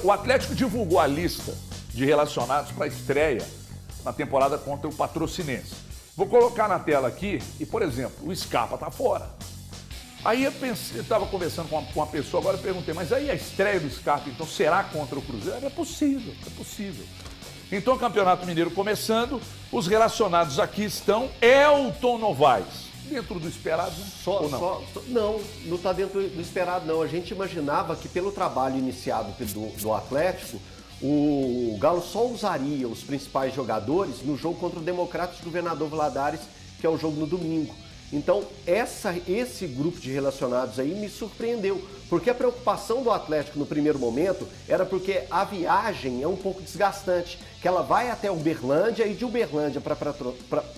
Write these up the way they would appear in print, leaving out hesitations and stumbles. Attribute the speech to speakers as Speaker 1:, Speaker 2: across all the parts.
Speaker 1: O Atlético divulgou a lista de relacionados para a estreia na temporada contra o Patrocinense. Vou colocar na tela aqui e, por exemplo, o Scarpa tá fora. Aí eu estava conversando com uma pessoa, agora eu perguntei, mas aí a estreia do Scarpa, então, será contra o Cruzeiro? É possível, é possível. Então, o Campeonato Mineiro começando, os relacionados aqui estão Elton Novaes. Dentro do esperado, né? Ou não?
Speaker 2: Não está dentro do esperado, não. A gente imaginava que pelo trabalho iniciado do Atlético, o Galo só usaria os principais jogadores no jogo contra o Democratas de Governador Valadares, que é o jogo no domingo. Então, esse grupo de relacionados aí me surpreendeu, porque a preocupação do Atlético no primeiro momento era porque a viagem é um pouco desgastante, que ela vai até Uberlândia e de Uberlândia para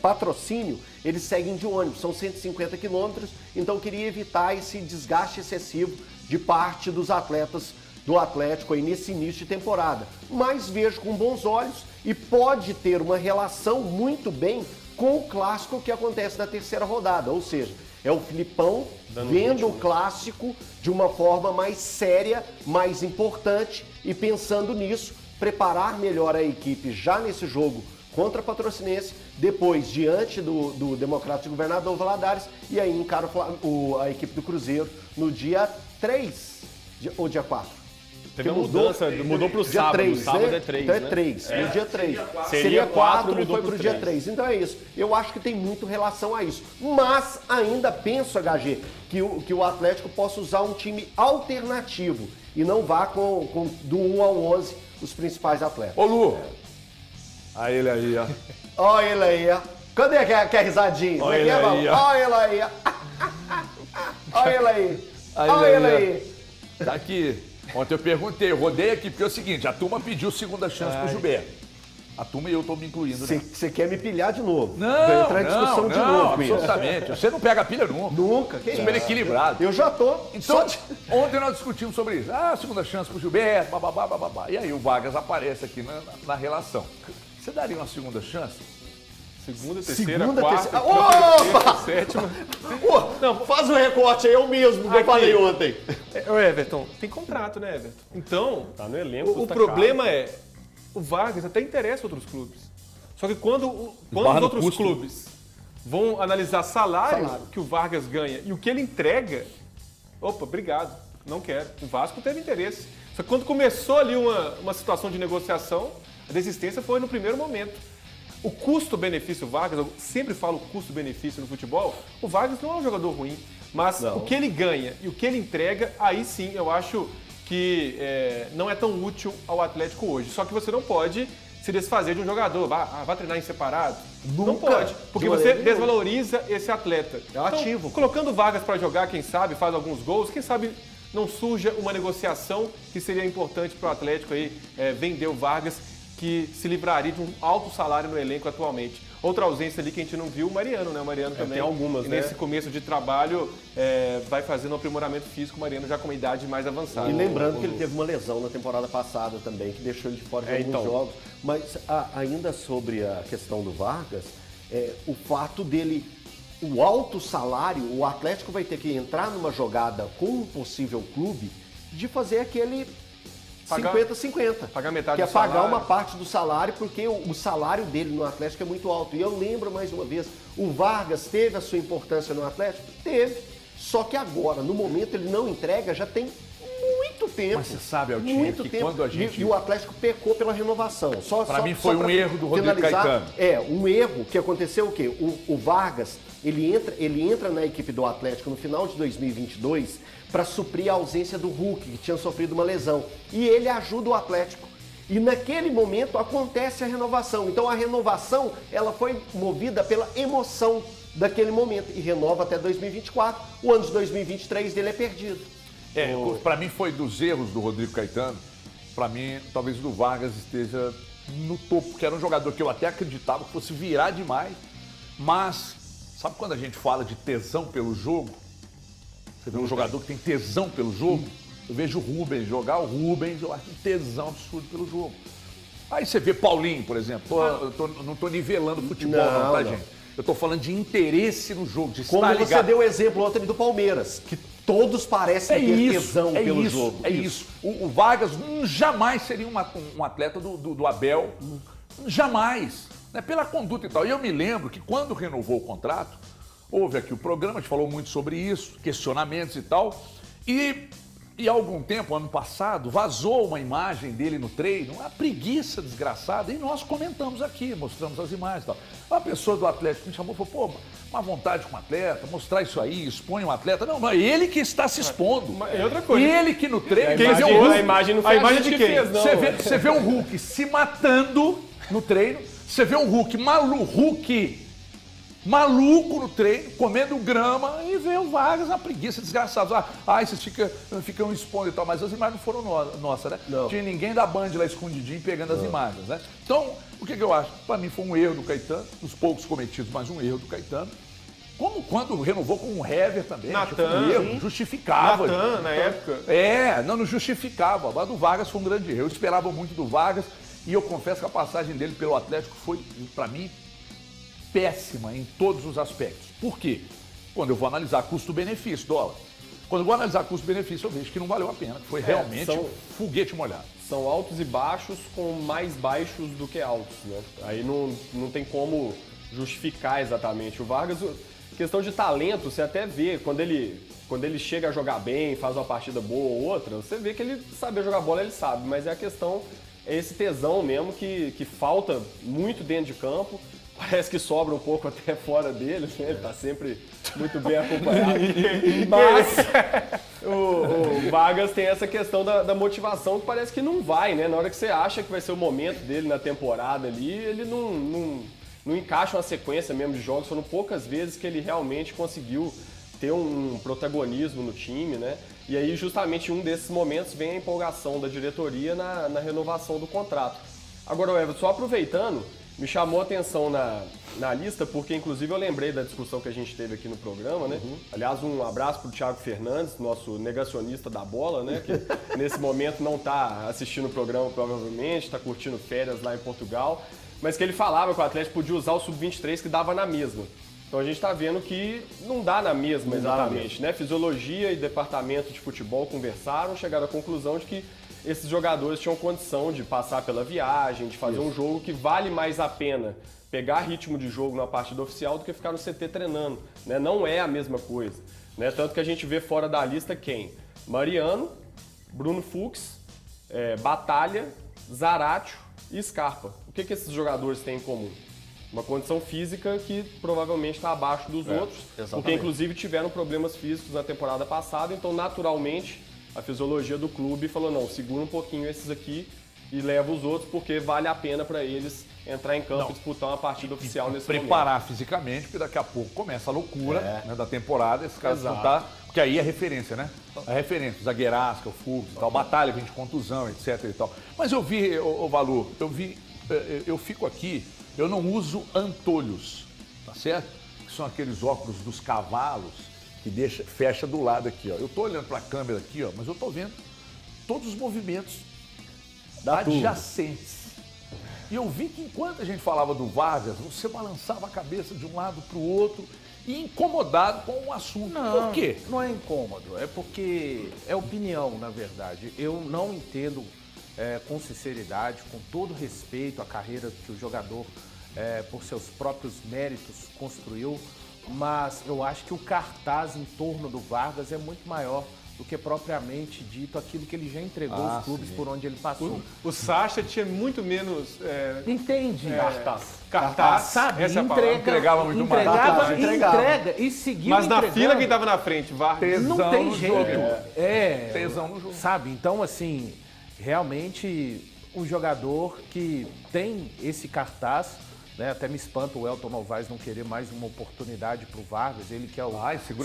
Speaker 2: Patrocínio, eles seguem de ônibus, são 150 quilômetros, então queria evitar esse desgaste excessivo de parte dos atletas do Atlético aí nesse início de temporada. Mas vejo com bons olhos e pode ter uma relação muito bem com o clássico que acontece na terceira rodada, ou seja, é o Filipão vendo o clássico de uma forma mais séria, mais importante e pensando nisso, preparar melhor a equipe já nesse jogo contra a Patrocinense, depois diante do Democrático de Governador Valadares e aí encara a equipe do Cruzeiro no dia 3 ou dia 4.
Speaker 3: Teve uma mudança, mudou para o sábado.
Speaker 2: 3,
Speaker 3: sábado
Speaker 2: né?
Speaker 3: é 3,
Speaker 2: então é
Speaker 3: né?
Speaker 2: 3, no dia 3.
Speaker 3: Seria 4
Speaker 2: e foi para o dia 3. Então é isso. Eu acho que tem muito relação a isso. Mas ainda penso, HG, que o Atlético possa usar um time alternativo e não vá do 1 ao 11 os principais atletas.
Speaker 1: Ô, Lu! Olha ele aí, ó.
Speaker 2: Olha ele aí, ó. Cadê que é risadinha?
Speaker 1: Olha ele aí, ó.
Speaker 2: Olha ele aí, ó. Olha ele aí. Olha ele aí.
Speaker 1: Tá aqui. Ontem eu perguntei, eu rodei aqui, porque é o seguinte, a turma pediu segunda chance pro Gilberto. A turma e eu tô me incluindo, né?
Speaker 2: Você quer me pilhar de novo?
Speaker 1: Não,
Speaker 2: entrar em discussão de novo com isso.
Speaker 1: absolutamente. Você não pega a pilha nunca.
Speaker 2: Nunca, que
Speaker 1: Super
Speaker 2: isso?
Speaker 1: equilibrado.
Speaker 2: Eu já tô.
Speaker 1: Então, ontem nós discutimos sobre isso. Segunda chance pro Gilberto, bababá, bababá. E aí o Vargas aparece aqui na relação. Você daria uma segunda chance?
Speaker 3: Segunda, terceira,
Speaker 2: Segunda,
Speaker 3: quarta,
Speaker 2: terceira.
Speaker 3: quinta,
Speaker 2: Opa!
Speaker 3: sexta, sétima.
Speaker 2: Não, faz um recorte aí, eu mesmo que eu falei ontem.
Speaker 3: Ô Everton, tem contrato, né, Everton? Então,
Speaker 4: Tá no elenco,
Speaker 3: o
Speaker 4: tá
Speaker 3: problema
Speaker 4: caro.
Speaker 3: é, o Vargas até interessa outros clubes. Só que quando
Speaker 1: Esbarra
Speaker 3: os
Speaker 1: no
Speaker 3: outros
Speaker 1: custo.
Speaker 3: clubes vão analisar salário que o Vargas ganha e o que ele entrega, opa, obrigado, não quero. O Vasco teve interesse. Só que quando começou ali uma situação de negociação, a desistência foi no primeiro momento. O custo-benefício Vargas, eu sempre falo custo-benefício no futebol, o Vargas não é um jogador ruim, mas o que ele ganha e o que ele entrega, aí sim eu acho que não é tão útil ao Atlético hoje. Só que você não pode se desfazer de um jogador, vai treinar em separado. Não pode, porque você desvaloriza esse atleta.
Speaker 2: É ativo.
Speaker 3: Então, colocando Vargas para jogar, quem sabe, faz alguns gols, quem sabe não surja uma negociação que seria importante para o Atlético aí, vender o Vargas, que se livraria de um alto salário no elenco atualmente. Outra ausência ali que a gente não viu, o Mariano, né? O Mariano também,
Speaker 4: tem algumas,
Speaker 3: e
Speaker 4: né?
Speaker 3: nesse começo de trabalho, vai fazendo um aprimoramento físico, o Mariano já com uma idade mais avançada.
Speaker 2: E lembrando que ele teve uma lesão na temporada passada também, que deixou ele de fora de alguns jogos. Mas ainda sobre a questão do Vargas, o fato dele, o alto salário, o Atlético vai ter que entrar numa jogada com um possível clube de fazer aquele 50-50.
Speaker 3: Pagar metade
Speaker 2: que é
Speaker 3: do salário.
Speaker 2: pagar uma parte do salário, porque o salário dele no Atlético é muito alto. E eu lembro mais uma vez, o Vargas teve a sua importância no Atlético? Teve. Só que agora, no momento, ele não entrega, já tem muito tempo.
Speaker 1: Mas você sabe, Altinho,
Speaker 2: muito
Speaker 1: que
Speaker 2: tempo.
Speaker 1: quando a gente...
Speaker 2: E o Atlético pecou pela renovação.
Speaker 1: Pra mim foi um erro do Rodrigo Caetano.
Speaker 2: Um erro que aconteceu o quê? O Vargas, ele entra na equipe do Atlético no final de 2022 para suprir a ausência do Hulk, que tinha sofrido uma lesão. E ele ajuda o Atlético. E naquele momento acontece a renovação. Então a renovação, ela foi movida pela emoção daquele momento e renova até 2024. O ano de 2023 dele é perdido.
Speaker 1: Para mim foi dos erros do Rodrigo Caetano. Para mim, talvez o do Vargas esteja no topo, porque era um jogador que eu até acreditava que fosse virar demais. Mas, sabe quando a gente fala de tesão pelo jogo? Você vê um jogador que tem tesão pelo jogo? Eu vejo o Rubens jogar, eu acho um tesão absurdo pelo jogo. Aí você vê Paulinho, por exemplo. Não tô nivelando futebol, tá, gente? Eu tô falando de interesse no jogo, de
Speaker 2: Como
Speaker 1: estar
Speaker 2: você
Speaker 1: ligado.
Speaker 2: deu o exemplo ontem do Palmeiras, que Todos parecem ter tesão pelo jogo.
Speaker 1: É isso. O Vargas jamais seria um atleta do Abel. Jamais. Né? Pela conduta e tal. E eu me lembro que quando renovou o contrato, houve aqui o programa, a gente falou muito sobre isso, questionamentos e tal. E há algum tempo, ano passado, vazou uma imagem dele no treino, uma preguiça desgraçada, e nós comentamos aqui, mostramos as imagens e tal. Uma pessoa do Atlético me chamou e falou, pô, uma vontade com o atleta, mostrar isso aí, expõe o atleta. Não, é ele que está se expondo.
Speaker 3: É outra coisa.
Speaker 1: Ele que no treino...
Speaker 3: A imagem não foi a imagem de quem? Fez, não.
Speaker 1: Você vê o Hulk se matando no treino, você vê o Hulk maluco no treino, comendo grama, e vê o Vargas na preguiça, desgraçado. Vocês ficam expondo e tal, mas as imagens não foram nossas, né? Não tinha ninguém da Band lá escondidinho pegando as imagens, né? Então, o que eu acho? Para mim foi um erro do Caetano, dos poucos cometidos, mas um erro do Caetano. Como quando renovou com o Hever também.
Speaker 3: Natan,
Speaker 1: um erro, justificava.
Speaker 3: Natan, na época.
Speaker 1: Não justificava. Mas do Vargas foi um grande erro. Eu esperava muito do Vargas e eu confesso que a passagem dele pelo Atlético foi, para mim, péssima em todos os aspectos. Por quê? Quando eu vou analisar custo-benefício, dólar. Quando eu vou analisar custo-benefício, eu vejo que não valeu a pena. Que foi realmente um foguete molhado.
Speaker 4: São altos e baixos com mais baixos do que altos, né? Aí não tem como justificar exatamente. O Vargas, questão de talento, você até vê, quando ele chega a jogar bem, faz uma partida boa ou outra, você vê que ele saber jogar bola, ele sabe, mas é a questão, é esse tesão mesmo que falta muito dentro de campo. Parece que sobra um pouco até fora dele, né? Ele tá sempre muito bem acompanhado. Mas o Vargas tem essa questão da motivação que parece que não vai, né? Na hora que você acha que vai ser o momento dele na temporada ali, ele não encaixa uma sequência mesmo de jogos. Foram poucas vezes que ele realmente conseguiu ter um protagonismo no time, né? E aí, justamente, em um desses momentos vem a empolgação da diretoria na renovação do contrato. Agora, Everton, só aproveitando, me chamou a atenção na lista, porque inclusive eu lembrei da discussão que a gente teve aqui no programa, né? Aliás, um abraço pro Thiago Fernandes, nosso negacionista da bola, né? Que nesse momento não tá assistindo o programa provavelmente, tá curtindo férias lá em Portugal, mas que ele falava que o Atlético podia usar o Sub-23 que dava na mesma. Então a gente tá vendo que não dá na mesma exatamente, né? Fisiologia e departamento de futebol conversaram, chegaram à conclusão de que esses jogadores tinham condição de passar pela viagem, de fazer um jogo que vale mais a pena pegar ritmo de jogo na partida oficial do que ficar no CT treinando, né? Não é a mesma coisa, né? Tanto que a gente vê fora da lista quem? Mariano, Bruno Fux, Batalha, Zaratio e Scarpa. O que esses jogadores têm em comum? Uma condição física que provavelmente está abaixo dos outros, porque inclusive tiveram problemas físicos na temporada passada, então naturalmente a fisiologia do clube falou, não, segura um pouquinho esses aqui e leva os outros, porque vale a pena para eles entrar em campo e disputar uma partida oficial nesse momento.
Speaker 1: Preparar fisicamente, porque daqui a pouco começa a loucura né, da temporada, esses caras disputar, porque aí é referência, né? É referência, Zagueirasca, o Fux, tal, Batalha, vem de contusão, etc e tal. Mas eu vi, Valu, eu fico aqui, eu não uso antolhos, tá certo? Que são aqueles óculos dos cavalos, que fecha do lado aqui, ó. Eu tô olhando para a câmera aqui, ó, mas eu tô vendo todos os movimentos adjacentes. E eu vi que enquanto a gente falava do Vargas, você balançava a cabeça de um lado para o outro e incomodado com o assunto. Por quê?
Speaker 5: Não é incômodo, é porque é opinião, na verdade. Eu não entendo com sinceridade, com todo respeito à carreira que o jogador, por seus próprios méritos, construiu, mas eu acho que o cartaz em torno do Vargas é muito maior do que propriamente dito aquilo que ele já entregou aos clubes por onde ele passou.
Speaker 3: O Sacha tinha muito menos...
Speaker 5: Entende?
Speaker 3: Cartaz.
Speaker 5: Sabe?
Speaker 3: Essa
Speaker 1: entregava muito mais.
Speaker 5: Entrega e seguiu
Speaker 3: mas na
Speaker 5: entregando.
Speaker 3: fila quem estava na frente, Vargas.
Speaker 5: Não tem jeito.
Speaker 1: Tesão no jogo.
Speaker 5: Sabe? Então, assim, realmente um jogador que tem esse cartaz, né? Até me espanta o Elton Novaes não querer mais uma oportunidade para o Vargas, ele que é o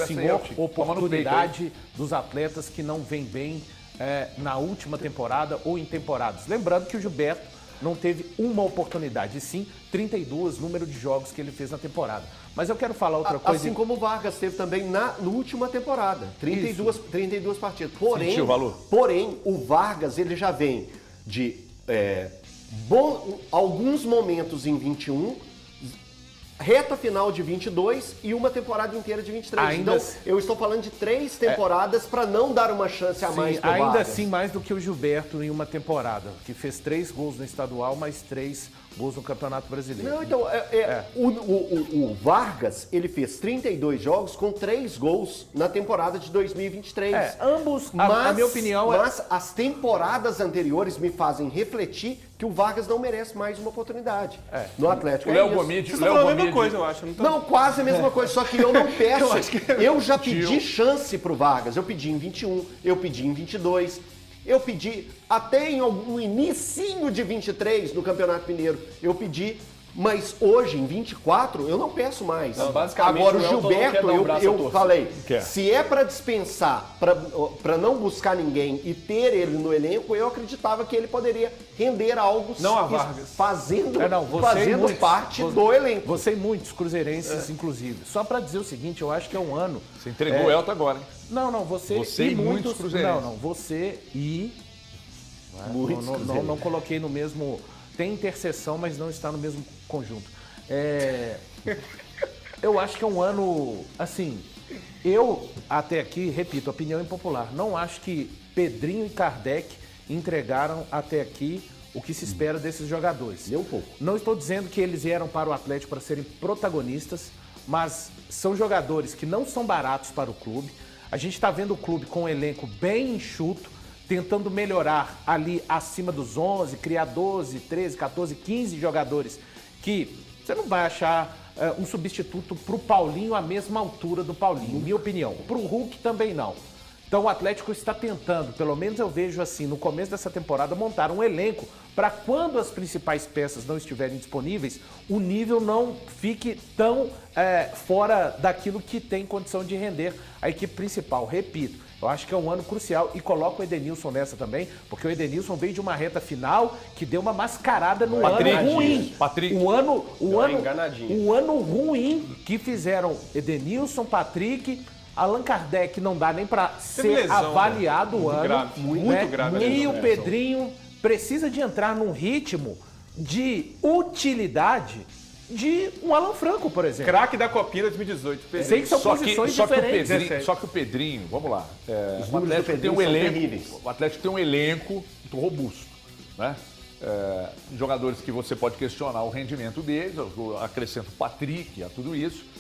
Speaker 5: senhor oportunidade dos atletas que não vem bem na última temporada ou em temporadas. Lembrando que o Gilberto não teve uma oportunidade, e sim 32 número de jogos que ele fez na temporada. Mas eu quero falar outra coisa.
Speaker 2: Assim como o Vargas teve também na última temporada, 32 partidas. Porém, o Vargas ele já vem de alguns momentos em 21, reta final de 22 e uma temporada inteira de 23.
Speaker 5: Ainda
Speaker 2: Então, eu estou falando de 3 temporadas para não dar uma chance a mais pro
Speaker 5: ainda
Speaker 2: Vargas.
Speaker 5: assim mais do que o Gilberto em uma temporada, que fez 3 gols no estadual, mais 3 gols no Campeonato Brasileiro.
Speaker 2: Não, então, o Vargas, ele fez 32 jogos com 3 gols na temporada de 2023.
Speaker 5: Ambos, a minha opinião
Speaker 2: mas as temporadas anteriores me fazem refletir que o Vargas não merece mais uma oportunidade no Atlético.
Speaker 1: O Léo
Speaker 2: isso.
Speaker 1: Gomide...
Speaker 3: Vocês estão falando a mesma coisa, eu acho.
Speaker 2: Não, quase a mesma coisa, só que eu não peço. Eu já pedi chance pro Vargas. Eu pedi em 21, eu pedi em 22, eu pedi até no inicinho de 23 no Campeonato Mineiro. Eu pedi, mas hoje, em 24, eu não peço mais.
Speaker 4: Não, basicamente,
Speaker 2: agora o
Speaker 4: o Elton não quer
Speaker 2: Gilberto,
Speaker 4: dar um braço a
Speaker 2: eu
Speaker 4: torcer.
Speaker 2: falei,
Speaker 1: Quer.
Speaker 2: se é para dispensar, para não buscar ninguém e ter ele no elenco, eu acreditava que ele poderia render algo
Speaker 3: Não a Vargas.
Speaker 2: fazendo
Speaker 5: você e muitos,
Speaker 2: parte do elenco.
Speaker 5: Você e muitos cruzeirenses, inclusive. Só para dizer o seguinte, eu acho que é um ano...
Speaker 1: Você entregou o Elton agora, hein?
Speaker 5: Não, você
Speaker 1: e muitos cruzeirenses.
Speaker 5: Não, você e...
Speaker 2: Muitos
Speaker 5: Não coloquei no mesmo... Tem interseção, mas não está no mesmo conjunto. Eu acho que é um ano, assim... Eu, até aqui, repito, opinião impopular, não acho que Pedrinho e Kardec entregaram até aqui o que se espera desses jogadores.
Speaker 2: Nem um pouco.
Speaker 5: Não estou dizendo que eles vieram para o Atlético para serem protagonistas, mas são jogadores que não são baratos para o clube. A gente está vendo o clube com um elenco bem enxuto, tentando melhorar ali acima dos 11, criar 12, 13, 14, 15 jogadores que você não vai achar um substituto para o Paulinho à mesma altura do Paulinho, minha opinião. Para o Hulk também não. Então o Atlético está tentando, pelo menos eu vejo assim, no começo dessa temporada, montar um elenco para quando as principais peças não estiverem disponíveis, o nível não fique tão fora daquilo que tem condição de render a equipe principal. Repito, eu acho que é um ano crucial e coloco o Edenilson nessa também, porque o Edenilson veio de uma reta final que deu uma mascarada no ano ruim.
Speaker 1: Patrick.
Speaker 5: O ano ruim que fizeram Edenilson, Patrick... Allan Kardec não dá nem para ser
Speaker 3: lesão,
Speaker 5: avaliado o ano.
Speaker 3: grave, muito grave a
Speaker 5: E
Speaker 3: lesão.
Speaker 5: o Pedrinho precisa de entrar num ritmo de utilidade de um Alan Franco, por exemplo.
Speaker 3: Craque da Copinha 2018.
Speaker 5: Sei que são posições diferentes.
Speaker 1: Só que o Pedrinho, vamos lá,
Speaker 2: Os
Speaker 1: o
Speaker 2: números do
Speaker 1: Atlético tem
Speaker 2: Pedrinho
Speaker 1: um
Speaker 2: são
Speaker 1: elenco,
Speaker 2: terríveis.
Speaker 1: o Atlético tem um elenco muito robusto, né? Jogadores que você pode questionar o rendimento deles, eu acrescento o Patrick a tudo isso.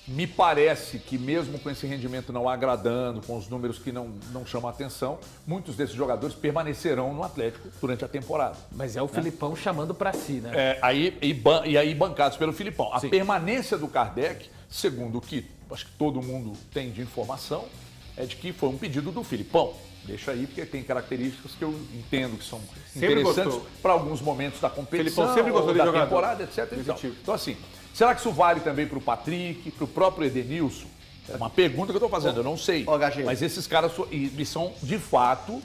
Speaker 1: Me parece que mesmo com esse rendimento não agradando, com os números que não chamam a atenção, muitos desses jogadores permanecerão no Atlético durante a temporada.
Speaker 5: Mas é o Filipão chamando para si, né?
Speaker 1: E aí bancados pelo Filipão. A permanência do Kardec, segundo o que acho que todo mundo tem de informação, é de que foi um pedido do Filipão. Deixa aí, porque tem características que eu entendo que são
Speaker 3: Sempre
Speaker 1: interessantes
Speaker 3: gostou.
Speaker 1: para alguns momentos da competição,
Speaker 3: Filipão sempre gostou
Speaker 1: ou
Speaker 3: de
Speaker 1: da
Speaker 3: jogador.
Speaker 1: temporada, etc. e tal.
Speaker 3: tipo.
Speaker 1: Então, assim, será que isso vale também para o Patrick, para o próprio Edenilson? É uma pergunta que eu estou fazendo, eu não sei.
Speaker 2: HG.
Speaker 1: Mas esses caras e são, de fato,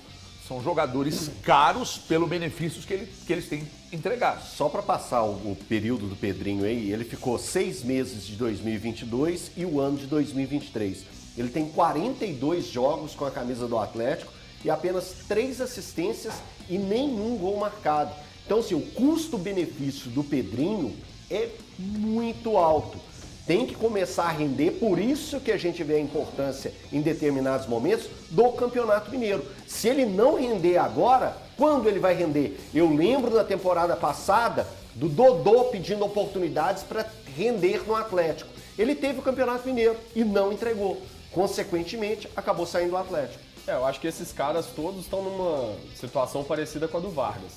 Speaker 1: são jogadores caros pelos benefícios que eles têm entregado.
Speaker 2: Só para passar o período do Pedrinho aí, ele ficou 6 meses de 2022 e o ano de 2023. Ele tem 42 jogos com a camisa do Atlético e apenas 3 assistências e nenhum gol marcado. Então, assim, o custo-benefício do Pedrinho é muito alto. Tem que começar a render, por isso que a gente vê a importância em determinados momentos do Campeonato Mineiro. Se ele não render agora, quando ele vai render? Eu lembro na temporada passada do Dodô pedindo oportunidades para render no Atlético. Ele teve o Campeonato Mineiro e não entregou. Consequentemente, acabou saindo do Atlético.
Speaker 4: Eu acho que esses caras todos estão numa situação parecida com a do Vargas.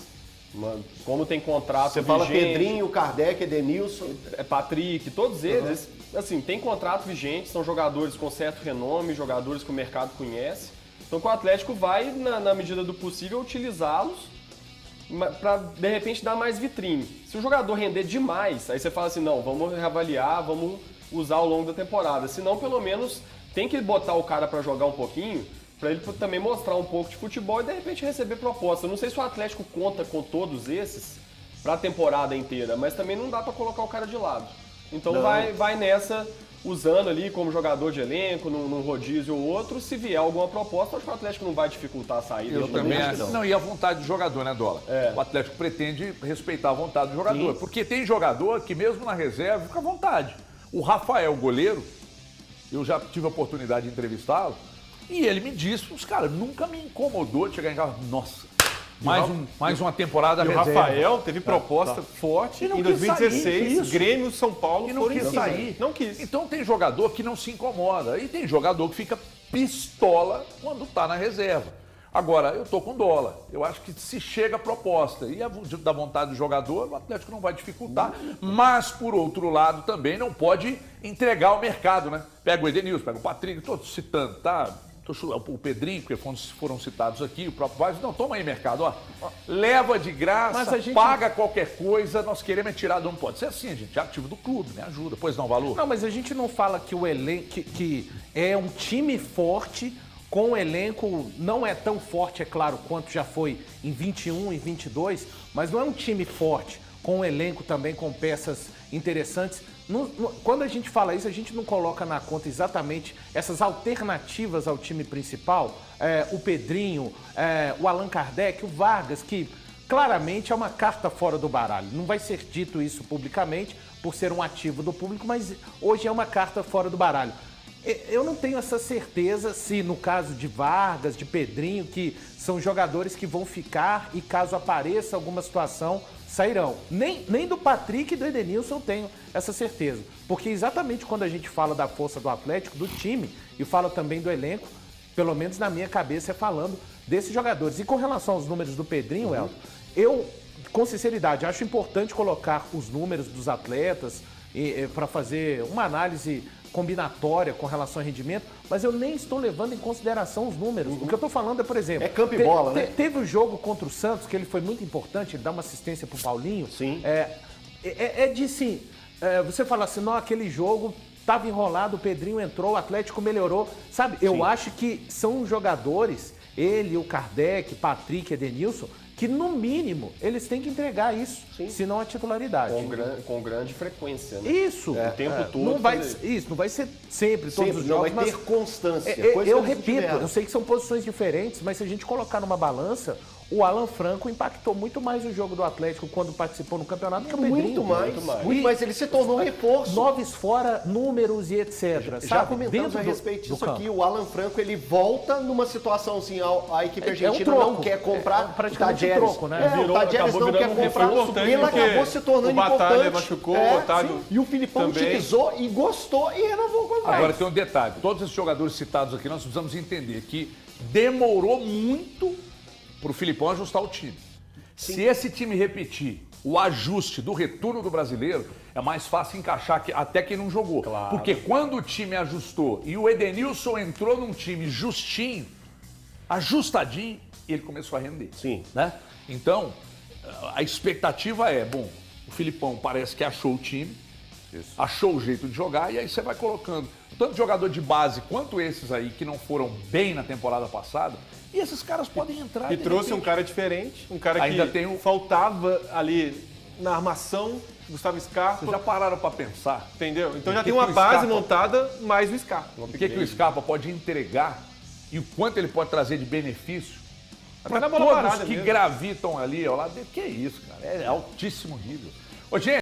Speaker 4: Como tem contrato
Speaker 2: Você
Speaker 4: vigente,
Speaker 2: fala Pedrinho, Kardec, Edenilson.
Speaker 4: Patrick, todos eles, assim, tem contrato vigente, são jogadores com certo renome, jogadores que o mercado conhece. Então, que o Atlético vai, na medida do possível, utilizá-los para, de repente, dar mais vitrine. Se o jogador render demais, aí você fala assim, não, vamos reavaliar, vamos usar ao longo da temporada. Senão, pelo menos, tem que botar o cara para jogar um pouquinho, para ele também mostrar um pouco de futebol e de repente receber proposta. Eu não sei se o Atlético conta com todos esses para a temporada inteira, mas também não dá para colocar o cara de lado. Então vai nessa usando ali como jogador de elenco, num rodízio ou outro. Se vier alguma proposta, acho que o Atlético não vai dificultar a saída.
Speaker 1: Eu também acho. Não, e a vontade do jogador, né, Dola?
Speaker 4: É.
Speaker 1: O Atlético pretende respeitar a vontade do jogador. Porque tem jogador que mesmo na reserva fica à vontade. O Rafael, goleiro, eu já tive a oportunidade de entrevistá-lo, e ele me disse, os caras, nunca me incomodou de chegar em casa, nossa, mais uma temporada
Speaker 3: E o
Speaker 1: reserva.
Speaker 3: Rafael teve proposta forte
Speaker 1: E não
Speaker 3: em
Speaker 1: quis
Speaker 3: 2016,
Speaker 1: sair, isso.
Speaker 3: Grêmio e São Paulo
Speaker 1: E não
Speaker 3: foram em
Speaker 1: quis
Speaker 3: cima.
Speaker 1: sair.
Speaker 3: Não quis.
Speaker 1: Então tem jogador que não se incomoda. E tem jogador que fica pistola quando tá na reserva. Agora, eu tô com Dola. Eu acho que se chega a proposta e da vontade do jogador, o Atlético não vai dificultar. Mas, por outro lado, também não pode entregar ao mercado, né? Pega o Edenilson, pega o Patrick, tô citando, tá? O Pedrinho, que foram citados aqui, o próprio Vaz. Não, toma aí, mercado, ó. Leva de graça,
Speaker 5: Mas a gente-
Speaker 1: paga qualquer coisa, nós queremos é tirar, não pode ser assim, gente. É ativo do clube, me ajuda. Pois não, Valor?
Speaker 5: Não, mas a gente não fala que o elenco que é um time forte com o elenco não é tão forte, é claro, quanto já foi em 21 e 22, mas não é um time forte com o elenco também com peças interessantes. Quando a gente fala isso, a gente não coloca na conta exatamente essas alternativas ao time principal, o Pedrinho, o Allan Kardec, o Vargas, que claramente é uma carta fora do baralho. Não vai ser dito isso publicamente por ser um ativo do público, mas hoje é uma carta fora do baralho. Eu não tenho essa certeza se no caso de Vargas, de Pedrinho, que são jogadores que vão ficar e caso apareça alguma situação, sairão. Nem do Patrick e do Edenilson eu tenho essa certeza. Porque exatamente quando a gente fala da força do Atlético, do time, e fala também do elenco, pelo menos na minha cabeça é falando desses jogadores. E com relação aos números do Pedrinho, Elton, eu, com sinceridade, acho importante colocar os números dos atletas para fazer uma análise combinatória com relação ao rendimento, mas eu nem estou levando em consideração os números. O que eu estou falando é, por exemplo...
Speaker 2: É campo e bola, né?
Speaker 5: Teve o jogo contra o Santos, que ele foi muito importante, ele dá uma assistência pro Paulinho.
Speaker 2: Sim.
Speaker 5: Você fala assim, não, aquele jogo estava enrolado, o Pedrinho entrou, o Atlético melhorou. Sabe, eu acho que são jogadores, ele, o Kardec, Patrick, Edenilson, que no mínimo eles têm que entregar isso, senão a titularidade.
Speaker 4: Com grande frequência, né?
Speaker 5: Isso.
Speaker 4: O tempo todo.
Speaker 5: Não vai,
Speaker 4: fazer-
Speaker 5: isso, não vai ser sempre, todos os
Speaker 2: Não
Speaker 5: jogos,
Speaker 2: vai ter
Speaker 5: mas
Speaker 2: constância.
Speaker 5: eu
Speaker 2: coisa que eles
Speaker 5: repito,
Speaker 2: tiveram.
Speaker 5: eu sei que são posições diferentes, mas se a gente colocar numa balança, o Alan Franco impactou muito mais o jogo do Atlético quando participou no campeonato que o Pedrinho.
Speaker 2: Muito mais. Ele se tornou um reforço.
Speaker 5: Noves fora, números e etc.
Speaker 2: Já
Speaker 5: sabe?
Speaker 2: comentamos
Speaker 5: Dentro
Speaker 2: a respeito
Speaker 5: do
Speaker 2: disso
Speaker 5: campo.
Speaker 2: aqui, o Alan Franco ele volta numa situação assim, a equipe
Speaker 5: É um
Speaker 2: argentina
Speaker 5: troco.
Speaker 2: não quer comprar
Speaker 5: É praticamente
Speaker 2: o Tadieres.
Speaker 5: troco, né?
Speaker 2: O Tadieres
Speaker 4: acabou
Speaker 2: não quer
Speaker 4: virando um
Speaker 2: comprar,
Speaker 3: reforço importante,
Speaker 2: ele
Speaker 3: porque
Speaker 2: acabou se tornando
Speaker 3: o Batalha
Speaker 2: importante.
Speaker 3: machucou, o Otávio
Speaker 2: E o Filipão
Speaker 3: também.
Speaker 2: utilizou e gostou e renovou com o contrato.
Speaker 1: Agora tem um detalhe, todos esses jogadores citados aqui, nós precisamos entender que demorou muito para o Filipão ajustar o time. Se esse time repetir o ajuste do retorno do brasileiro, é mais fácil encaixar até quem não jogou. Porque quando o time ajustou e o Edenilson entrou num time justinho, ajustadinho, ele começou a render.
Speaker 2: Sim.
Speaker 1: Né? Então, a expectativa é, bom, o Filipão parece que achou o time, achou o jeito de jogar, e aí você vai colocando tanto jogador de base quanto esses aí que não foram bem na temporada passada, e esses caras podem entrar.
Speaker 3: E
Speaker 1: de
Speaker 3: trouxe um
Speaker 1: repente.
Speaker 3: cara diferente, um cara
Speaker 1: Ainda
Speaker 3: que
Speaker 1: tem o-
Speaker 3: faltava ali na armação, Gustavo Scarpa,
Speaker 1: Vocês já pararam para pensar
Speaker 3: entendeu? Então já
Speaker 1: O
Speaker 3: tem
Speaker 1: que
Speaker 3: uma
Speaker 1: que o
Speaker 3: base
Speaker 1: Scarpa-
Speaker 3: montada, mais o Scarpa.
Speaker 1: o que o Scarpa pode entregar e o quanto ele pode trazer de benefício
Speaker 3: Até
Speaker 1: para
Speaker 3: na bola
Speaker 1: todos
Speaker 3: parada
Speaker 1: que
Speaker 3: mesmo.
Speaker 1: gravitam ali ao lado dele. Que isso, cara? É altíssimo nível. Ô, gente,